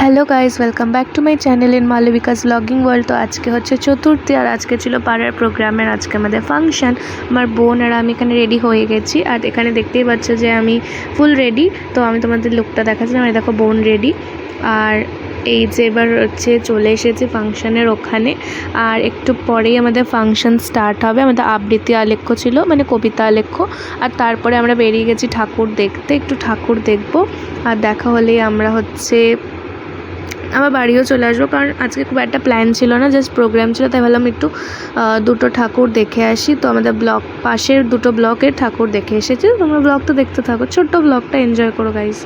Hello guys, welcome back to my channel in Malabika's blogging world. তো আজকে হচ্ছে চতুর্থী আর আজকে ছিল পাড়ার প্রোগ্রামের আজকে আমাদের ফাংশন। আমার বোন আর আমি এখানে রেডি হয়ে গেছি, আর এখানে দেখতেই পাচ্ছ যে আমি ফুল রেডি। তো আমি তোমাদের লুকটা দেখাচ্ছিলাম, আমি দেখো বোন রেডি। আর এই যে এবার হচ্ছে চলে এসেছে ফাংশনের ওখানে, আর একটু পরেই আমাদের ফাংশন স্টার্ট হবে। আমাদের আবৃত্তি আলেখ্য ছিল, মানে কবিতা আলেখ্য। আর তারপরে আমরা বেরিয়ে গেছি ঠাকুর দেখতে, একটু ঠাকুর দেখব। আর দেখা হলেই আমরা হচ্ছে আবার বাড়িও চলে আসবো, কারণ আজকে খুব একটা প্ল্যান ছিল না, জাস্ট প্রোগ্রাম ছিল, তাই ভাবলাম একটু দুটো ঠাকুর দেখে আসি। তো আমাদের ব্লক পাশের দুটো ব্লকের ঠাকুর দেখে এসেছি। তোমরা ব্লগটা দেখতে থাকো, ছোট্ট ব্লগটা এনজয় করো গাইস।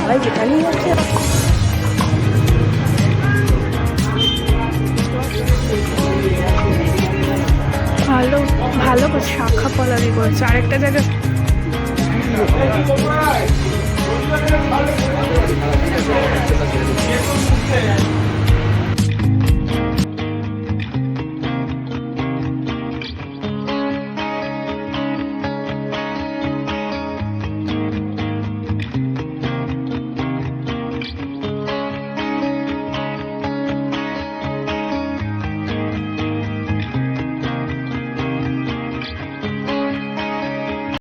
সবাই যেখানেই আছে ভালো ভালো শাখা পলাবি করছে, আরেকটা জায়গায়